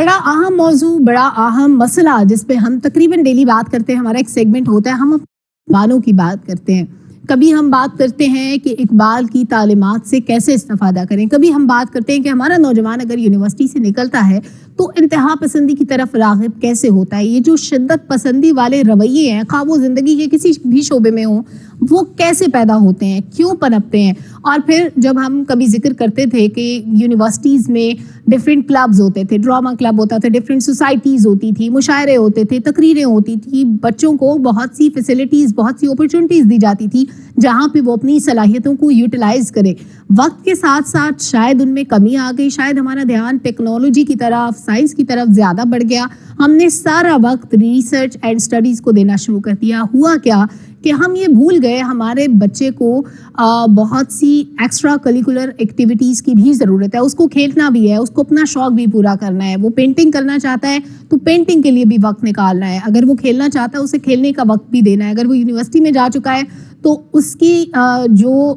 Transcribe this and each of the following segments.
بڑا اہم موضوع، بڑا اہم مسئلہ جس پہ ہم تقریباً ڈیلی بات کرتے ہیں، ہمارا ایک سیگمنٹ ہوتا ہے، ہم اقبالوں کی بات کرتے ہیں۔ کبھی ہم بات کرتے ہیں کہ اقبال کی تعلیمات سے کیسے استفادہ کریں، کبھی ہم بات کرتے ہیں کہ ہمارا نوجوان اگر یونیورسٹی سے نکلتا ہے تو انتہا پسندی کی طرف راغب کیسے ہوتا ہے۔ یہ جو شدت پسندی والے رویے ہیں، خواہ وہ زندگی کے کسی بھی شعبے میں ہوں، وہ کیسے پیدا ہوتے ہیں، کیوں پنپتے ہیں۔ اور پھر جب ہم کبھی ذکر کرتے تھے کہ یونیورسٹیز میں ڈفرینٹ کلبز ہوتے تھے، ڈراما کلب ہوتا تھا، ڈفرینٹ سوسائٹیز ہوتی تھی، مشاعرے ہوتے تھے، تقریریں ہوتی تھی، بچوں کو بہت سی فیسلٹیز، بہت سی اپرچونٹیز دی جاتی تھی جہاں پہ وہ اپنی صلاحیتوں کو یوٹیلائز کرے۔ وقت کے ساتھ ساتھ شاید ان میں کمی آ گئی، شاید ہمارا دھیان ٹیکنالوجی کی طرف، سائنس کی طرف زیادہ بڑھ گیا، ہم نے سارا وقت ریسرچ اینڈ اسٹڈیز کو دینا شروع کر دیا۔ ہوا کیا کہ ہم یہ بھول گئے ہمارے بچے کو بہت سی ایکسٹرا کریکولر ایکٹیویٹیز کی بھی ضرورت ہے، اس کو کھیلنا بھی ہے، اس کو اپنا شوق بھی پورا کرنا ہے۔ وہ پینٹنگ کرنا چاہتا ہے تو پینٹنگ کے لیے بھی وقت نکالنا ہے، اگر وہ کھیلنا چاہتا ہے اسے کھیلنے کا وقت بھی دینا ہے، اگر وہ یونیورسٹی میں جا چکا ہے تو اس کی جو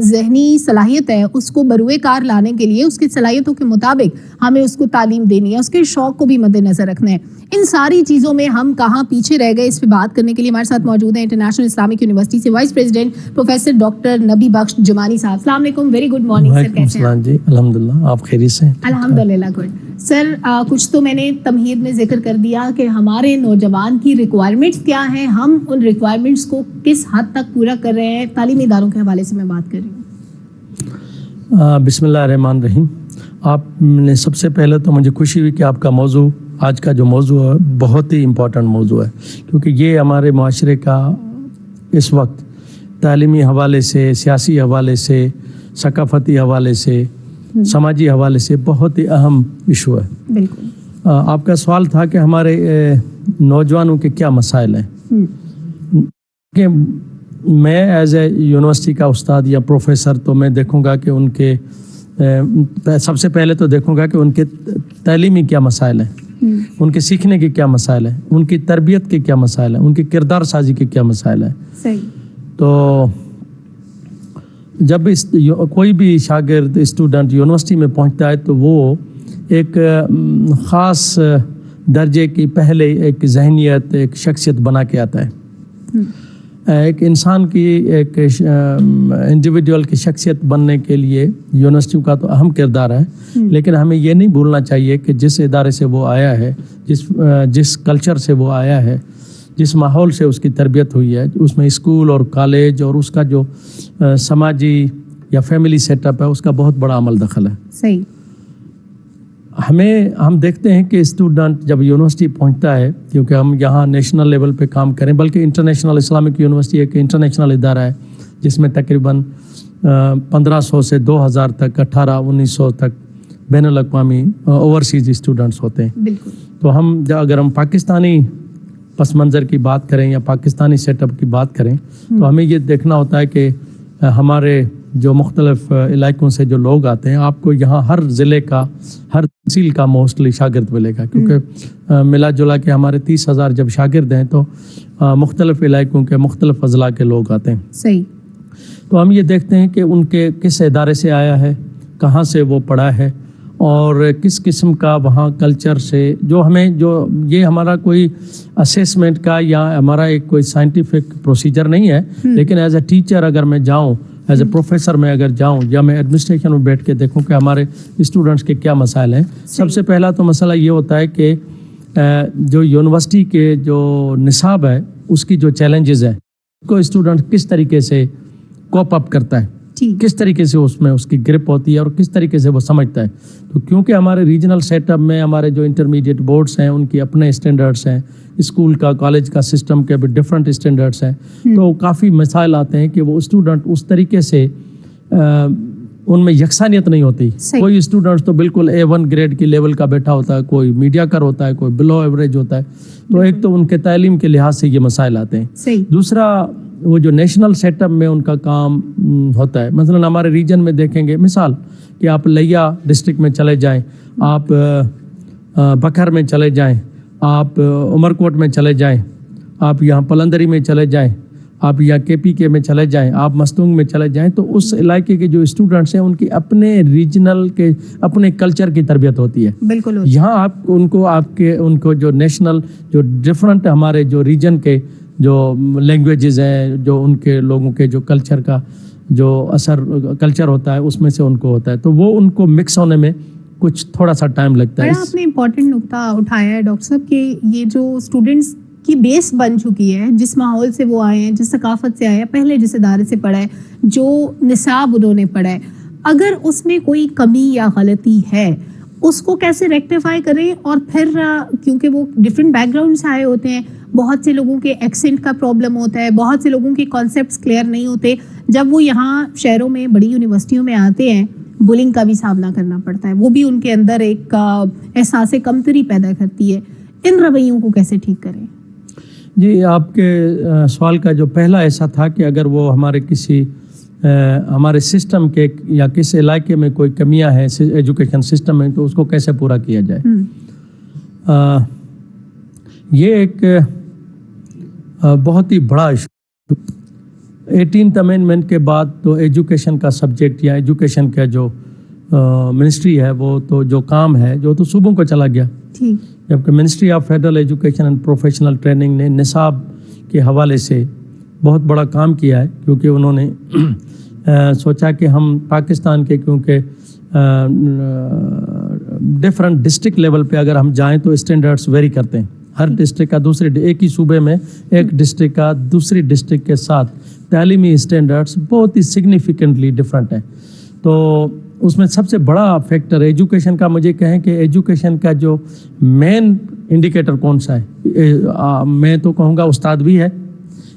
ذہنی صلاحیت ہے اس کو بروئے کار لانے کے لیے اس کی صلاحیتوں کے مطابق ہمیں اس کو تعلیم دینی ہے، اس کے شوق کو بھی مد نظر رکھنا ہے۔ ان ساری چیزوں میں ہم کہاں پیچھے رہ گئے، اس پہ بات کرنے کے لیے ہمارے ساتھ موجود ہیں انٹرنیشنل اسلامک یونیورسٹی سے وائس پریزیڈنٹ پروفیسر ڈاکٹر نبی بخش جمانی صاحب۔ السلام علیکم، ویری گڈ مارننگ سر، کیسے ہیں آپ؟ جی الحمدللہ، آپ خیریت سے ہیں؟ الحمدللہ گڈ سر۔ کچھ تو میں نے تمہید میں ذکر کر دیا کہ ہمارے نوجوان کی ریکوائرمنٹس کیا ہیں، ہم ان ریکوائرمنٹس کو کس حد تک پورا کر رہے ہیں، تعلیمی اداروں کے حوالے سے میں بات کر رہی ہوں۔ بسم اللہ الرحمن الرحیم۔ آپ نے سب سے پہلے تو مجھے خوشی ہوئی کہ آپ کا موضوع، آج کا جو موضوع ہے بہت ہی امپورٹنٹ موضوع ہے، کیونکہ یہ ہمارے معاشرے کا اس وقت تعلیمی حوالے سے، سیاسی حوالے سے، ثقافتی حوالے سے، سماجی حوالے سے بہت ہی اہم ایشو ہے۔ بالکل۔ آپ کا سوال تھا کہ ہمارے نوجوانوں کے کیا مسائل ہیں۔ کہ میں ایز اے یونیورسٹی کا استاد یا پروفیسر تو میں دیکھوں گا کہ ان کے سب سے پہلے تو دیکھوں گا کہ ان کے تعلیمی کیا مسائل ہیں، ان کے سیکھنے کے کیا مسائل ہیں، ان کی تربیت کے کیا مسائل ہیں، ان کی کردار سازی کے کیا مسائل ہیں۔ صحیح۔ تو جب کوئی بھی شاگرد اسٹوڈنٹ یونیورسٹی میں پہنچتا ہے تو وہ ایک خاص درجے کی پہلے ایک ذہنیت، ایک شخصیت بنا کے آتا ہے۔ ایک انسان کی، ایک انڈیویڈول کی شخصیت بننے کے لیے یونیورسٹیوں کا تو اہم کردار ہے، لیکن ہمیں یہ نہیں بھولنا چاہیے کہ جس ادارے سے وہ آیا ہے، جس کلچر سے وہ آیا ہے، جس ماحول سے اس کی تربیت ہوئی ہے، اس میں اسکول اور کالج اور اس کا جو سماجی یا فیملی سیٹ اپ ہے، اس کا بہت بڑا عمل دخل ہے۔ صحیح۔ ہم دیکھتے ہیں کہ اسٹوڈنٹ جب یونیورسٹی پہنچتا ہے، کیونکہ ہم یہاں نیشنل لیول پہ کام کریں، بلکہ انٹرنیشنل اسلامک یونیورسٹی ایک انٹرنیشنل ادارہ ہے جس میں تقریباً 1500 سے 2000 تک، 1800-1900 تک بین الاقوامی اوورسیز اسٹوڈنٹس ہوتے ہیں۔ بالکل۔ تو اگر ہم پاکستانی پس منظر کی بات کریں یا پاکستانی سیٹ اپ کی بات کریں تو ہمیں یہ دیکھنا ہوتا ہے کہ ہمارے جو مختلف علاقوں سے جو لوگ آتے ہیں، آپ کو یہاں ہر ضلع کا، ہر تحصیل کا موسٹلی شاگرد ملے گا، کیونکہ ملا جلا کے ہمارے 30,000 جب شاگرد ہیں تو مختلف علاقوں کے، مختلف اضلاع کے لوگ آتے ہیں۔ صحیح۔ تو ہم یہ دیکھتے ہیں کہ ان کے کس ادارے سے آیا ہے، کہاں سے وہ پڑھا ہے، اور کس قسم کا وہاں کلچر سے جو یہ ہمارا کوئی اسیسمنٹ کا یا ہمارا ایک کوئی سائنٹیفک پروسیجر نہیں ہے، لیکن ایز اے ٹیچر اگر میں جاؤں، ایز اے پروفیسر میں اگر جاؤں، یا میں ایڈمنسٹریشن میں بیٹھ کے دیکھوں کہ ہمارے اسٹوڈنٹس کے کیا مسائل ہیں۔ سب سے پہلا تو مسئلہ یہ ہوتا ہے کہ جو یونیورسٹی کے جو نصاب ہے اس کی جو چیلنجز ہیں، کو اسٹوڈنٹ کس طریقے سے کوپ اپ کرتا ہے، کس طریقے سے اس میں اس کی گرپ ہوتی ہے اور کس طریقے سے وہ سمجھتا ہے۔ تو کیونکہ ہمارے ریجنل سیٹ اپ میں ہمارے جو انٹرمیڈیٹ بورڈز ہیں ان کی اپنے اسٹینڈرڈس ہیں، اسکول کا، کالج کا سسٹم کے بھی ڈفرینٹ اسٹینڈرڈس ہیں، تو کافی مسائل آتے ہیں کہ وہ اسٹوڈنٹ اس طریقے سے ان میں یکسانیت نہیں ہوتی۔ کوئی اسٹوڈنٹ تو بالکل A1 گریڈ کی لیول کا بیٹھا ہوتا ہے، کوئی میڈیا کر ہوتا ہے، کوئی بلو ایوریج ہوتا ہے۔ تو ایک تو ان کے تعلیم کے لحاظ سے یہ مسائل آتے ہیں۔ دوسرا، وہ جو نیشنل سیٹ اپ میں ان کا کام ہوتا ہے، مثلا ہمارے ریجن میں دیکھیں گے، مثال کہ آپ لیا ڈسٹرکٹ میں چلے جائیں، آپ بکھر میں چلے جائیں، آپ عمر کوٹ میں چلے جائیں، آپ یہاں پلندری میں چلے جائیں، آپ یا کے پی کے میں چلے جائیں, آپ مستونگ میں چلے جائیں, تو اس علاقے کے جو اسٹوڈنٹس ہیں ان کی اپنے ریجنل کے اپنے کلچر کی تربیت ہوتی ہے. بالکل. یہاں ان کو جو نیشنل جو ڈفرنٹ ہمارے جو ریجن کے جو لینگویجز ہیں, جو ان کے لوگوں کے جو کلچر کا جو اثر کلچر ہوتا ہے اس میں سے ان کو ہوتا ہے, تو وہ ان کو مکس ہونے میں کچھ تھوڑا سا ٹائم لگتا ہے. آپ نے امپورٹنٹ نقطہ اٹھایا ہے ڈاکٹر صاحب کہ یہ جو اسٹوڈنٹس کی بیس بن چکی ہے, جس ماحول سے وہ آئے ہیں, جس ثقافت سے آئے ہیں, پہلے جس ادارے سے پڑھا ہے, جو نصاب انہوں نے پڑھا ہے, اگر اس میں کوئی کمی یا غلطی ہے اس کو کیسے ریکٹیفائی کریں. اور پھر کیونکہ وہ ڈفرینٹ بیک گراؤنڈ سے آئے ہوتے ہیں, بہت سے لوگوں کے ایکسنٹ کا پرابلم ہوتا ہے, بہت سے لوگوں کے کانسیپٹس کلیئر نہیں ہوتے. جب وہ یہاں شہروں میں بڑی یونیورسٹیوں میں آتے ہیں, بولنگ کا بھی سامنا کرنا پڑتا ہے, وہ بھی ان کے اندر ایک احساس کمتری پیدا کرتی ہے. ان رویوں کو کیسے ٹھیک کریں؟ جی, آپ کے سوال کا جو پہلا ایسا تھا کہ اگر وہ ہمارے سسٹم کے یا کسی علاقے میں کوئی کمیاں ہیں ایجوکیشن سسٹم میں, تو اس کو کیسے پورا کیا جائے. یہ ایک بہت ہی بڑا ایشو. 18th امینڈمنٹ کے بعد تو ایجوکیشن کا سبجیکٹ یا ایجوکیشن کا جو منسٹری ہے وہ تو جو کام ہے جو تو صوبوں کو چلا گیا, جبکہ ministry of federal education and professional training نے نصاب کے حوالے سے بہت بڑا کام کیا ہے, کیونکہ انہوں نے سوچا کہ ہم پاکستان کے کیونکہ ڈفرنٹ ڈسٹرکٹ لیول پہ اگر ہم جائیں تو اسٹینڈرڈس ویری کرتے ہیں. ہر ڈسٹرکٹ کا ایک ہی صوبے میں ایک ڈسٹرکٹ کا دوسری ڈسٹرکٹ کے ساتھ تعلیمی اسٹینڈرڈس بہت ہی سگنیفیکنٹلی ڈفرینٹ ہیں. تو اس میں سب سے بڑا فیکٹر ایجوکیشن کا مجھے کہیں کہ ایجوکیشن کا جو مین انڈیکیٹر کون سا ہے, میں تو کہوں گا استاد بھی ہے,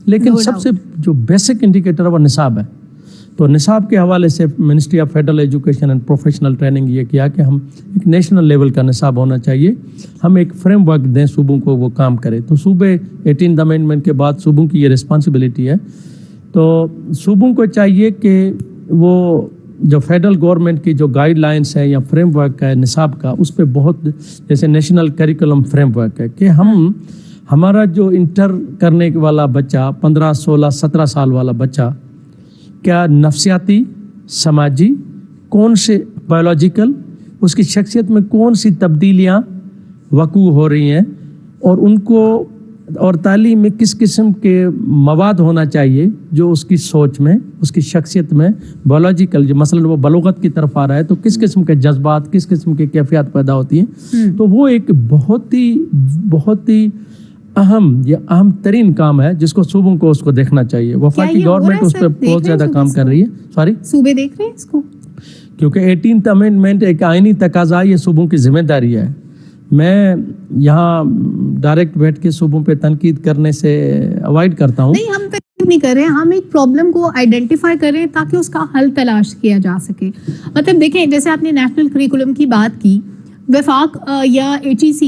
لیکن سب سے جو بیسک انڈیکیٹر ہے وہ نصاب ہے. تو نصاب کے حوالے سے ministry of federal education and professional training یہ کیا کہ ہم ایک نیشنل لیول کا نصاب ہونا چاہیے, ہم ایک فریم ورک دیں صوبوں کو, وہ کام کرے. تو صوبے 18th امینڈمنٹ کے بعد صوبوں کی یہ رسپانسبلٹی ہے. تو صوبوں کو چاہیے کہ وہ جو فیڈرل گورنمنٹ کی جو گائیڈ لائنس ہے یا فریم ورک ہے نصاب کا, اس پہ بہت جیسے نیشنل کریکولم فریم ورک ہے کہ ہمارا جو انٹر کرنے والا بچہ 15 16 17 سال والا بچہ کیا نفسیاتی, سماجی, کون سے بایولوجیکل, اس کی شخصیت میں کون سی تبدیلیاں وقوع ہو رہی ہیں, اور ان کو اور تعلیم میں کس قسم کے مواد ہونا چاہیے جو اس کی سوچ میں, اس کی شخصیت میں بایولوجیکل, جو مثلا وہ بلوغت کی طرف آ رہا ہے تو کس قسم کے جذبات, کس قسم کی کیفیات پیدا ہوتی ہیں. تو وہ ایک بہت ہی اہم ترین کام ہے جس کو صوبوں کو اس کو دیکھنا چاہیے. وفاقی گورنمنٹ اس پہ بہت زیادہ کام کر رہی ہے. صوبے دیکھ رہے ہیں اس کو, کیونکہ 18th امینڈمنٹ ایک آئینی تقاضا, یہ صوبوں کی ذمہ داری ہے. میں یہاں ڈائریکٹ بیٹھ کے صوبوں پہ تنقید کرنے سے اوائڈ کرتا ہوں. نہیں, ہم تنقید نہیں کر رہے ہیں, ہم ایک پرابلم کو آئیڈینٹیفائی کر رہے ہیں تاکہ اس کا حل تلاش کیا جا سکے. مطلب دیکھیں, جیسے آپ نے نیشنل کریکولم کی بات کی, وفاق یا HEC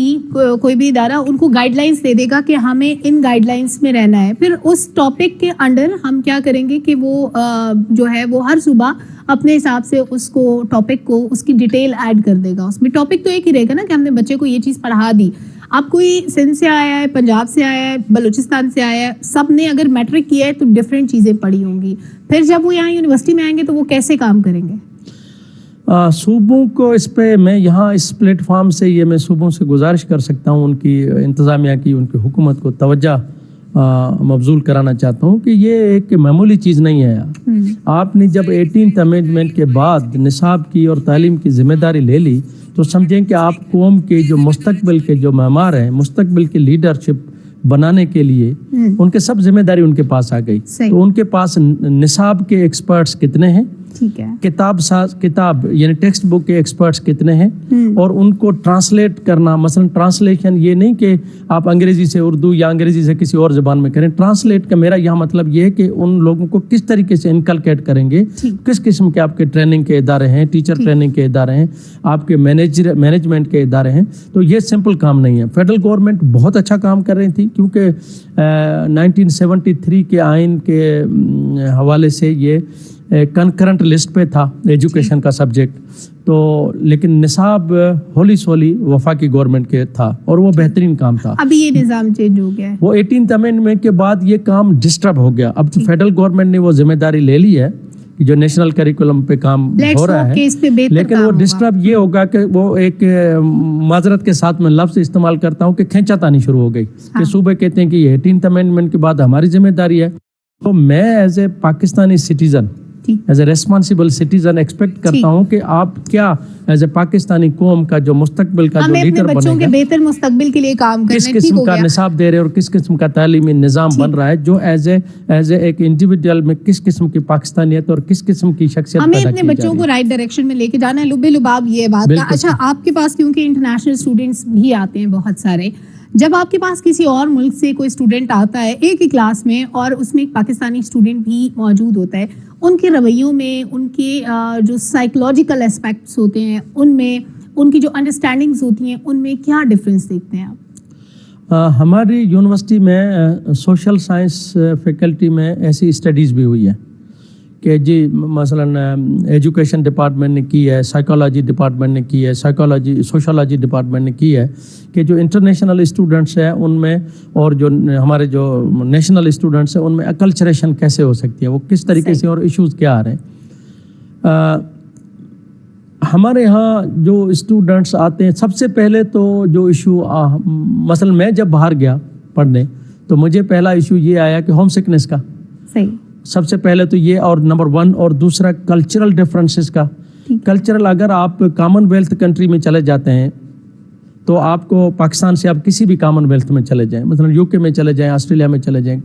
کوئی بھی ادارہ ان کو گائیڈ لائنس دے دے گا کہ ہمیں ان گائیڈ لائنس میں رہنا ہے. پھر اس ٹاپک کے انڈر ہم کیا کریں گے کہ وہ جو ہے وہ ہر صوبہ اپنے حساب سے اس کو ٹاپک کو اس کی ڈیٹیل ایڈ کر دے گا. اس میں ٹاپک تو ایک ہی رہے گا نا کہ ہم نے بچے کو یہ چیز پڑھا دی. اب کوئی سندھ سے آیا ہے, پنجاب سے آیا ہے, بلوچستان سے آیا ہے, سب نے اگر میٹرک کیا ہے تو ڈفرینٹ چیزیں پڑھی ہوں گی. پھر جب وہ یہاں یونیورسٹی میں آئیں گے تو وہ کیسے کام کریں گے؟ صوبوں کو اس پہ میں یہاں اس پلیٹ فارم سے یہ میں صوبوں سے گزارش کر سکتا ہوں, ان کی انتظامیہ کی, ان کی حکومت کو توجہ مبذول کرانا چاہتا ہوں کہ یہ ایک معمولی چیز نہیں ہے. آپ نے جب 18th امینڈمنٹ کے بعد نصاب کی اور تعلیم کی ذمہ داری لے لی تو سمجھیں کہ آپ قوم کے جو مستقبل کے جو معمار ہیں, مستقبل کی لیڈرشپ بنانے کے لیے ان کے سب ذمہ داری ان کے پاس آ گئی. تو ان کے پاس نصاب کے ایکسپرٹس کتنے ہیں, کتاب یعنی ٹیکسٹ بک کے ایکسپرٹس کتنے ہیں, اور ان کو ٹرانسلیٹ کرنا, مثلا ٹرانسلیشن یہ نہیں کہ آپ انگریزی سے اردو یا انگریزی سے کسی اور زبان میں کریں. ٹرانسلیٹ کا میرا یہاں مطلب یہ ہے کہ ان لوگوں کو کس طریقے سے انکلکیٹ کریں گے, کس قسم کے آپ کے ٹریننگ کے ادارے ہیں, ٹیچر ٹریننگ کے ادارے ہیں, آپ کے مینجمنٹ کے ادارے ہیں. تو یہ سمپل کام نہیں ہے. فیڈرل گورنمنٹ بہت اچھا کام کر رہی تھی, کیونکہ 1973 کے آئین کے حوالے سے یہ کنکرنٹ لسٹ پہ تھا ایجوکیشن کا سبجیکٹ، تو لیکن نصاب ہولی سولی وفاقی گورنمنٹ کے تھا اور وہ بہترین کام تھا. ابھی یہ نظام چینج ہو گیا ہے. وہ 18th امینڈمنٹ کے بعد یہ کام ڈسٹرب ہو گیا. اب تو فیڈرل گورنمنٹ نے وہ ذمہ داری لے لی ہے کہ جو نیشنل کریکولم پہ کام ہو رہا ہے، لیکن وہ ڈسٹرب یہ ہوگا کہ وہ ایک معذرت کے ساتھ میں لفظ استعمال کرتا ہوں کہ کھینچا تانی شروع ہو گئی کہ صوبے کہتے ہیں کہ یہ 18th امینڈمنٹ کے بعد ہماری ذمہ داری ہے. تو میں as a Pakistani citizen, as a responsible citizen expect کرتا ہوں کہ آپ کیا ایز اے پاکستانی قوم کا جو مستقبل کا جو لیڈر بچوں کے بہتر مستقبل کے لیے کام کرنا، کس قسم کا نصاب دے رہے اور کس قسم کا تعلیمی نظام بن رہا ہے جو ایز اے ایک انڈیویجول میں کس قسم کی پاکستانیت اور کس قسم کی شخصیت ہمیں اپنے بچوں کو رائٹ ڈائریکشن میں لے کے جانا ہے. لبے لباب یہ بات کا. اچھا، آپ کے پاس کیونکہ انٹرنیشنل اسٹوڈینٹس بھی آتے ہیں بہت سارے، جب آپ کے پاس کسی اور ملک سے کوئی اسٹوڈنٹ آتا ہے ایک ہی کلاس میں اور اس میں ایک پاکستانی اسٹوڈنٹ بھی موجود ہوتا ہے، ان کے رویوں میں، ان کے جو سائیکولوجیکل اسپیکٹس ہوتے ہیں ان میں، ان کی جو انڈرسٹینڈنگز ہوتی ہیں ان میں کیا ڈفرینس دیکھتے ہیں آپ؟ ہماری یونیورسٹی میں سوشل سائنس فیکلٹی میں ایسی اسٹڈیز بھی ہوئی ہے کہ جی مثلاً ایجوکیشن ڈپارٹمنٹ نے کی ہے، سائیکالوجی ڈپارٹمنٹ نے کی ہے، سوشالوجی ڈپارٹمنٹ نے کی ہے کہ جو انٹرنیشنل اسٹوڈنٹس ہیں ان میں اور جو ہمارے جو نیشنل اسٹوڈنٹس ہیں ان میں اکلچریشن کیسے ہو سکتی ہے، وہ کس طریقے سے اور ایشوز کیا آ رہے ہیں. ہمارے ہاں جو اسٹوڈنٹس آتے ہیں سب سے پہلے تو جو ایشو مثلا میں جب باہر گیا پڑھنے تو مجھے پہلا ایشو یہ آیا کہ ہوم سکنس کا. صحیح. سب سے پہلے تو یہ اور نمبر 1، اور دوسرا کلچرل ڈفرینسز کا. کلچرل اگر آپ کامن ویلتھ کنٹری میں چلے جاتے ہیں تو آپ کو پاکستان سے آپ کسی بھی کامن ویلتھ میں چلے جائیں، مثلا UK میں چلے جائیں، آسٹریلیا میں چلے جائیں،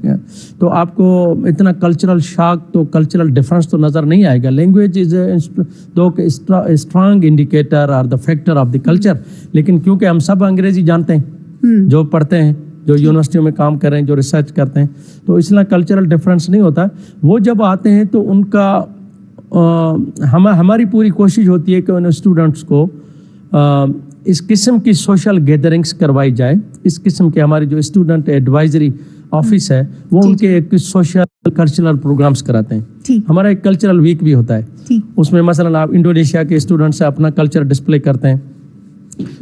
تو آپ کو اتنا کلچرل شاک تو کلچرل ڈفرینس تو نظر نہیں آئے گا. Language is too strong indicator اور the factor of the culture, لیکن کیونکہ ہم سب انگریزی جانتے ہیں جو پڑھتے ہیں، جو یونیورسٹیوں میں کام کر رہے ہیں، جو ریسرچ کرتے ہیں، تو اس لیے کلچرل ڈفرینس نہیں ہوتا. وہ جب آتے ہیں تو ان کا ہماری پوری کوشش ہوتی ہے کہ ان اسٹوڈنٹس کو اس قسم کی سوشل گیدرنگس کروائی جائے. اس قسم کے ہماری جو اسٹوڈنٹ ایڈوائزری آفس ہے وہ ان کے ایک سوشل کلچرل پروگرامس کراتے ہیں. ہمارا ایک کلچرل ویک بھی ہوتا ہے، اس میں مثلا آپ انڈونیشیا کے اسٹوڈنٹ سے اپنا کلچر ڈسپلے کرتے ہیں،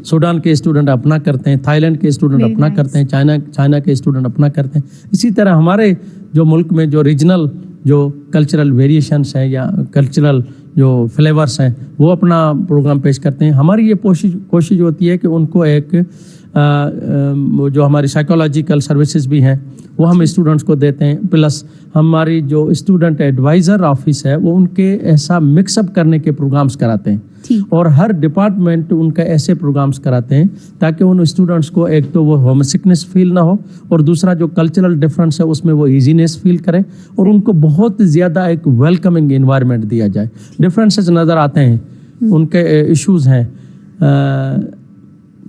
سوڈان کے اسٹوڈنٹ اپنا کرتے ہیں، تھائی لینڈ کے اسٹوڈنٹ اپنا کرتے ہیں، چائنا کے اسٹوڈنٹ اپنا کرتے ہیں. اسی طرح ہمارے جو ملک میں جو ریجنل جو کلچرل ویریشنس ہیں یا کلچرل جو فلیورس ہیں وہ اپنا پروگرام پیش کرتے ہیں. ہماری یہ کوشش ہوتی ہے کہ ان کو ایک جو ہماری سائیکولوجیکل سروسز بھی ہیں وہ ہم اسٹوڈنٹس کو دیتے ہیں، پلس ہماری جو اسٹوڈنٹ ایڈوائزر آفس ہے وہ ان کے ایسا مکس اپ کرنے کے پروگرامس کراتے ہیں. اور ہر ڈپارٹمنٹ ان کا ایسے پروگرامس کراتے ہیں تاکہ ان اسٹوڈنٹس کو ایک تو وہ ہوم سکنس فیل نہ ہو اور دوسرا جو کلچرل ڈفرینس ہے اس میں وہ ایزینس فیل کریں اور ان کو بہت زیادہ ایک ویلکمنگ انوائرمنٹ دیا جائے. ڈفرینسز نظر آتے ہیں، ان کے ایشوز ہیں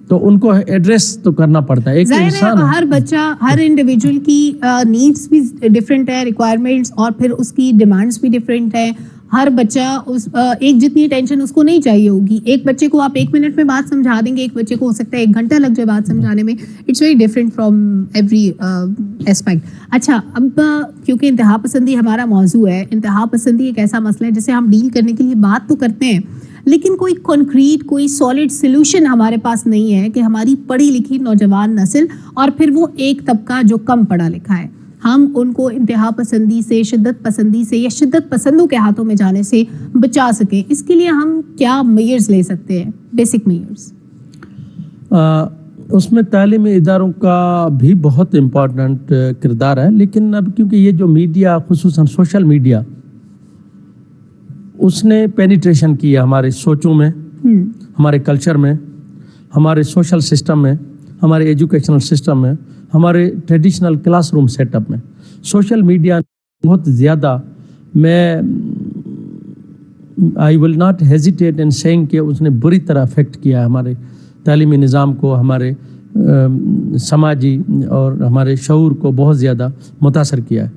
تو ان کو ایڈریس تو کرنا پڑتا ہے. ایک انسان ہے، ہر بچہ، ہر انڈیویجول کی نیڈس بھی ڈفرینٹ ہے، ریکوائرمنٹس اور پھر اس کی ڈیمانڈس بھی ڈفرینٹ ہے. ہر بچہ ایک جتنی ٹینشن اس کو نہیں چاہیے ہوگی. ایک بچے کو آپ 1 منٹ میں بات سمجھا دیں گے، ایک بچے کو ہو سکتا ہے 1 گھنٹہ لگ جائے بات سمجھانے میں. It's very different from every aspect. اچھا، اب کیونکہ انتہا پسندی ہمارا موضوع ہے، انتہا پسندی ایک ایسا مسئلہ ہے جسے ہم ڈیل کرنے کے لیے بات تو کرتے ہیں لیکن کوئی کنکریٹ، کوئی سالڈ سلوشن ہمارے پاس نہیں ہے کہ ہماری پڑھی لکھی نوجوان نسل اور پھر وہ ایک طبقہ جو کم پڑھا لکھا ہے، ہم ان کو انتہا پسندی سے، شدت پسندی سے یا شدت پسندوں کے ہاتھوں میں جانے سے بچا سکیں. اس کے لیے ہم کیا میئرز لے سکتے ہیں، بیسک میئرز؟ اس میں تعلیمی اداروں کا بھی بہت امپورٹنٹ کردار ہے، لیکن اب کیونکہ یہ جو میڈیا، خصوصاً سوشل میڈیا، اس نے پینیٹریشن کیا ہمارے سوچوں میں، ہمارے کلچر میں، ہمارے سوشل سسٹم میں، ہمارے ایجوکیشنل سسٹم میں، ہمارے traditional classroom set up میں. سوشل میڈیا بہت زیادہ، میں I will not hesitate in seeing کہ اس نے بری طرح افیکٹ کیا ہمارے تعلیمی نظام کو، ہمارے سماجی اور ہمارے شعور کو بہت زیادہ متاثر کیا ہے.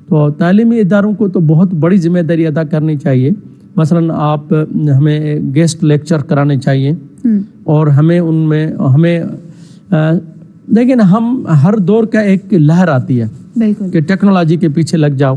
تو تعلیمی اداروں کو تو بہت بڑی ذمہ داری ادا کرنی چاہیے. مثلاً آپ ہمیں گیسٹ لیکچر کرانے چاہیے اور ہمیں ان میں لیکن ہم ہر دور کا ایک لہر آتی ہے کہ ٹیکنالوجی کے پیچھے لگ جاؤ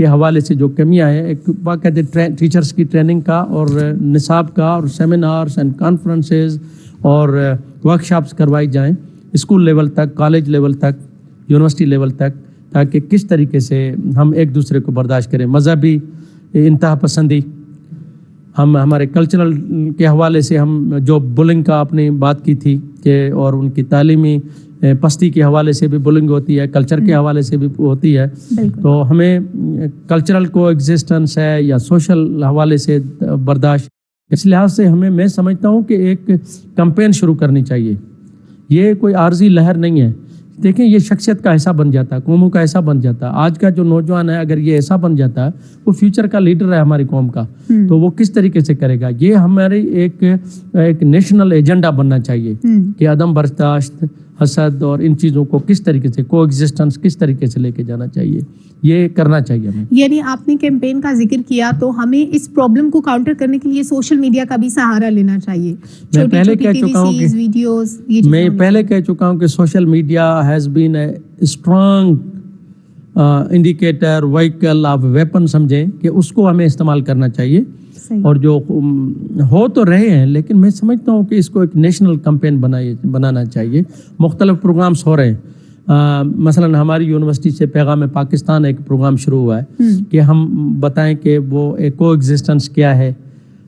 کے حوالے سے جو کمیاں ہیں، ایک باقاعدہ ٹیچرز کی ٹریننگ کا اور نصاب کا اور سیمینارز اینڈ کانفرنسز اور ورکشاپس کروائی جائیں اسکول لیول تک، کالج لیول تک، یونیورسٹی لیول تک، تاکہ کس طریقے سے ہم ایک دوسرے کو برداشت کریں. مذہبی انتہا پسندی، ہم ہمارے کلچرل کے حوالے سے ہم جو بلنگ کا اپنی بات کی تھی کہ اور ان کی تعلیمی پستی کے حوالے سے بھی بلنگ ہوتی ہے، کلچر کے حوالے سے بھی ہوتی ہے. تو ہمیں کلچرل کو ایگزسٹنس ہے یا سوشل حوالے سے برداشت، اس لحاظ سے میں سمجھتا ہوں کہ ایک کمپین شروع کرنی چاہیے. یہ کوئی عارضی لہر نہیں ہے. دیکھیں یہ شخصیت کا حصہ بن جاتا ہے، قوموں کا حصہ بن جاتا ہے. آج کا جو نوجوان ہے اگر یہ ایسا بن جاتا ہے، وہ فیوچر کا لیڈر ہے ہماری قوم کا، تو وہ کس طریقے سے کرے گا. یہ ہماری ایک نیشنل ایجنڈا بننا چاہیے کہ عدم برداشت، حسد اور ان چیزوں کو کس طریقے سے کو ایگزسٹنس کس طریقے سے لے کے جانا چاہیے، یہ کرنا چاہیے ہمیں. یعنی آپ نے کیمپین کا ذکر کیا تو ہمیں اس پرابلم کو کاؤنٹر کرنے کے لیے سوشل میڈیا کا بھی سہارا لینا چاہیے. میں پہلے کہہ چکا ہوں کہ social media has been a strong indicator, vehicle of weapon سمجھیں کہ اس کو ہمیں استعمال کرنا چاہیے. اور جو ہو تو رہے ہیں، لیکن میں سمجھتا ہوں کہ اس کو ایک نیشنل کمپین بنانا چاہیے. مختلف پروگرامز ہو رہے ہیں. مثلا ہماری یونیورسٹی سے پیغام پاکستان ایک پروگرام شروع ہوا ہے کہ ہم بتائیں کہ وہ ایک کو ایگزسٹنس کیا ہے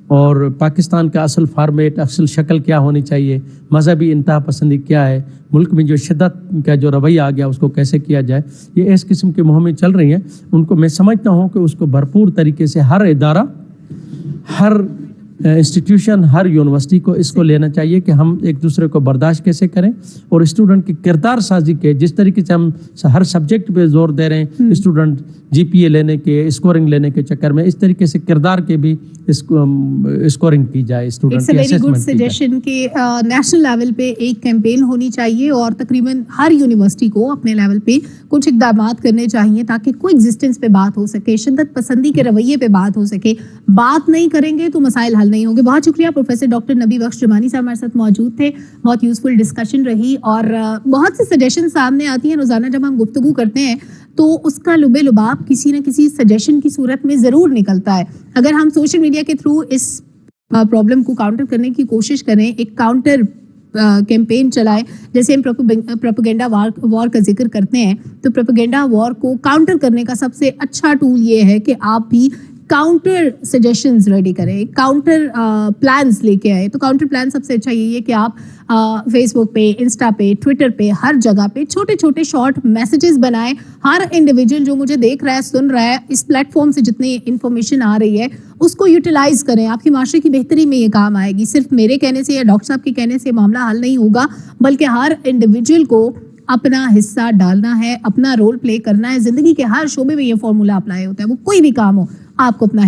اور پاکستان کا اصل فارمیٹ، اصل شکل کیا ہونی چاہیے، مذہبی انتہا پسندی کیا ہے، ملک میں جو شدت کا جو رویہ آ گیا اس کو کیسے کیا جائے. یہ اس قسم کی مہمیں چل رہی ہیں. ان کو میں سمجھتا ہوں کہ اس کو بھرپور طریقے سے ہر ادارہ، ہر انسٹیٹیوشن، ہر یونیورسٹی کو اس کو لینا چاہیے کہ ہم ایک دوسرے کو برداشت کیسے کریں اور اسٹوڈنٹ کی کردار سازی کے جس طریقے سے ہم ہر سبجیکٹ پہ زور دے رہے ہیں، اسٹوڈنٹ جی پی اے لینے کے، اسکورنگ لینے کے چکر میں اس طریقے سے کردار کے بھی اسکورنگ کی جائے، اسٹوڈنٹ کی اسیسمنٹ کی جائے. سجیشن کہ نیشنل لیول پہ ایک کیمپین ہونی چاہیے اور تقریباً ہر یونیورسٹی کو اپنے لیول پہ کچھ اقدامات کرنے چاہیے تاکہ کوئی ایگزسٹنس پہ بات ہو سکے، شدت پسندی کے رویے پہ بات ہو سکے. بات نہیں کریں گے تو مسائل حل نہیں ہوں گے. بہت شکریہ پروفیسر ڈاکٹر نبی بخش جمانی صاحب ہمارے ساتھ موجود تھے. بہت یوزفل ڈسکشن رہی اور بہت سی سجیشن سامنے آتی ہیں روزانہ جب ہم گفتگو کرتے ہیں تو اس کا لب لباب کسی نہ کسی سجیشن کی صورت میں ضرور نکلتا ہے. اگر ہم سوشل میڈیا کے تھرو اس پرابلم کو کاؤنٹر کرنے کی کوشش کریں، ایک کاؤنٹر کیمپین چلائیں، جیسے ہم پروپیگنڈا وار کا ذکر کرتے ہیں، تو پروپیگنڈا وار کو کاؤنٹر کرنے کا سب سے اچھا ٹول یہ ہے کہ آپ بھی کاؤنٹر سجیشنز ریڈی کریں، کاؤنٹر پلانز لے کے آئے. تو کاؤنٹر پلان سب سے اچھا یہی ہے کہ آپ فیس بک پہ، انسٹا پہ، ٹویٹر پہ، ہر جگہ پہ چھوٹے چھوٹے شارٹ میسیجز بنائیں. ہر انڈیویجول جو مجھے دیکھ رہا ہے، سن رہا ہے، اس پلیٹ فارم سے جتنی انفارمیشن آ رہی ہے اس کو یوٹیلائز کریں. آپ کے معاشرے کی بہتری میں یہ کام آئے گی. صرف میرے کہنے سے یا ڈاکٹر صاحب کے کہنے سے معاملہ حل نہیں ہوگا، بلکہ ہر انڈیویجول کو اپنا حصہ ڈالنا ہے، اپنا رول پلے کرنا ہے. زندگی کے ہر شعبے میں یہ فارمولا اپلائی ہوتا ہے، وہ کوئی بھی کام ہو، آپ کو اپنا